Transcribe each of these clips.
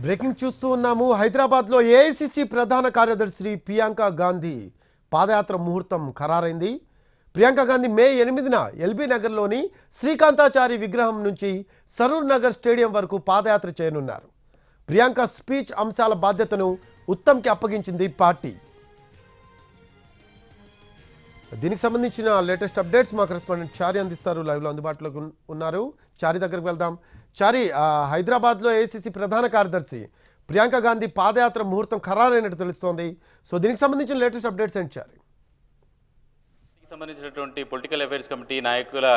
Breaking చూస్తూ ఉన్నాము. హైదరాబాద్లో ఏఐసిసి ప్రధాన కార్యదర్శి ప్రియాంక గాంధీ పాదయాత్ర ముహూర్తం ఖరారైంది. ప్రియాంక గాంధీ మే 8న ఎల్బీ నగర్లోని శ్రీకాంతాచారి విగ్రహం నుంచి సరూర్ నగర్ స్టేడియం వరకు పాదయాత్ర చేయనున్నారు. ప్రియాంక స్పీచ్ అంశాల బాధ్యతను ఉత్తమ్కి అప్పగించింది పార్టీ. దీనికి సంబంధించిన లేటెస్ట్ అప్డేట్స్ మా కరెస్పాండెంట్ చారి అందిస్తారు. లైవ్లో అందుబాటులో ఉన్నారు. చారి దగ్గరికి వెళ్దాం. చారి, హైదరాబాద్లో ఏఐసిసి ప్రధాన కార్యదర్శి ప్రియాంక గాంధీ పాదయాత్ర ముహూర్తం ఖరారైనట్టు తెలుస్తోంది. సో దీనికి సంబంధించిన లేటెస్ట్ అప్డేట్స్ ఏంటి చారి? సంబంధించినటువంటి పొలిటికల్ అఫైర్స్ కమిటీ నాయకుల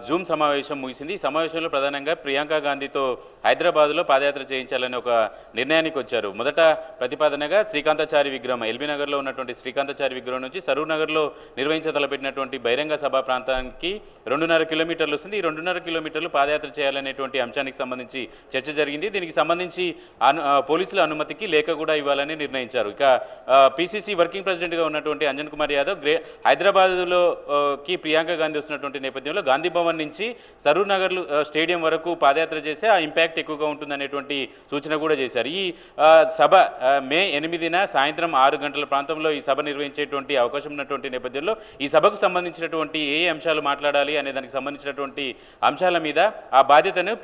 జూమ్ సమావేశం ముగిసింది. ఈ సమావేశంలో ప్రధానంగా ప్రియాంక గాంధీతో హైదరాబాద్లో పాదయాత్ర చేయించాలని ఒక నిర్ణయానికి వచ్చారు. మొదట ప్రతిపాదనగా శ్రీకాంతాచారి విగ్రహం ఎల్బీ నగర్లో ఉన్నటువంటి శ్రీకాంతాచారి విగ్రహం నుంచి సరూర్ నగర్లో నిర్వహించతలపెట్టినటువంటి బహిరంగ సభా ప్రాంతానికి 2.5 కిలోమీటర్లు వస్తుంది. ఈ 2.5 కిలోమీటర్లు పాదయాత్ర చేయాలనేటువంటి అంశానికి సంబంధించి చర్చ జరిగింది. దీనికి సంబంధించి పోలీసుల అనుమతికి లేఖ కూడా ఇవ్వాలని నిర్ణయించారు. ఇక పిసిసి వర్కింగ్ ప్రెసిడెంట్గా ఉన్నటువంటి అంజన్ కుమార్ యాదవ్ హైదరాబాద్లోకి ప్రియాంక గాంధీ వస్తున్నటువంటి నేపథ్యంలో గాంధీ భవన్ నుంచి సరూర్ నగర్ స్టేడియం వరకు పాదయాత్ర చేస్తే ఆ ఇంపాక్ట్ ఎక్కువగా ఉంటుందనేటువంటి సూచన కూడా చేశారు. ఈ సభ మే 8న సాయంత్రం 6 గంటల ప్రాంతంలో ఈ సభ నిర్వహించేటువంటి అవకాశం ఉన్నటువంటి నేపథ్యంలో ఈ సభకు సంబంధించినటువంటి ఏ అంశాలు మాట్లాడాలి అనే దానికి సంబంధించినటువంటి అంశాల మీద ఆ బాధ్యతను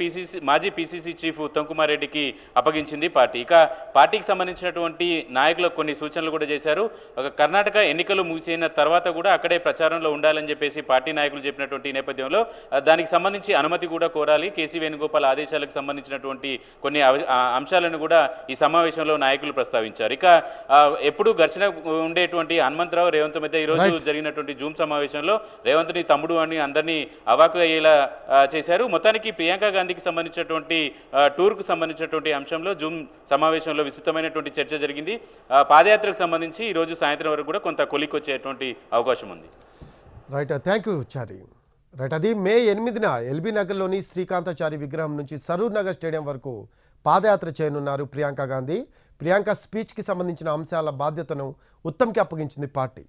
మాజీ పిసిసి చీఫ్ ఉత్తమ్ కుమార్ రెడ్డికి అప్పగించింది పార్టీ. ఇక పార్టీకి సంబంధించినటువంటి నాయకులకు కొన్ని సూచనలు కూడా చేశారు. కర్ణాటక ఎన్నికలు ముగిసిన తర్వాత కూడా అక్కడే ప్రచారంలో ఉండాలని చెప్పేసి పార్టీ నాయకులు చెప్పినటువంటి నేపథ్యంలో దానికి సంబంధించి అనుమతి కూడా కోరాలి. కేసీ వేణుగోపాల్ ఆదేశాలకు సంబంధించినటువంటి కొన్ని అంశాలను కూడా ఈ సమావేశంలో నాయకులు ప్రస్తావించారు. ఇక ఎప్పుడు ఘర్షణ ఉండేటువంటి హనుమంతరావు రేవంత్ మధ్య ఈరోజు జరిగినటువంటి జూమ్ సమావేశంలో రేవంత్ని తమ్ముడు అని అందరినీ అవాకు అయ్యేలా చేశారు. మొత్తానికి ప్రియాంక గాంధీకి సంబంధించినటువంటి టూర్కు సంబంధించినటువంటి అంశంలో జూమ్ సమావేశంలో విస్తృతమైనటువంటి చర్చ జరిగింది. పాదయాత్రకు సంబంధించి ఈరోజు సాయంత్రం వరకు కూడా కొంత కొలిక్కొచ్చేటువంటి అవకాశం ఉంది. Right, thank you Chari. Right, అది మే 8న ఎల్బీ నగర్లోని శ్రీకాంతాచారి విగ్రహం నుంచి సరూర్ నగర్ స్టేడియం వరకు పాదయాత్ర చేయనున్నారు ప్రియాంక గాంధీ. ప్రియాంక స్పీచ్కి సంబంధించిన అంశాల బాధ్యతను ఉత్తమ్కి అప్పగించింది పార్టీ.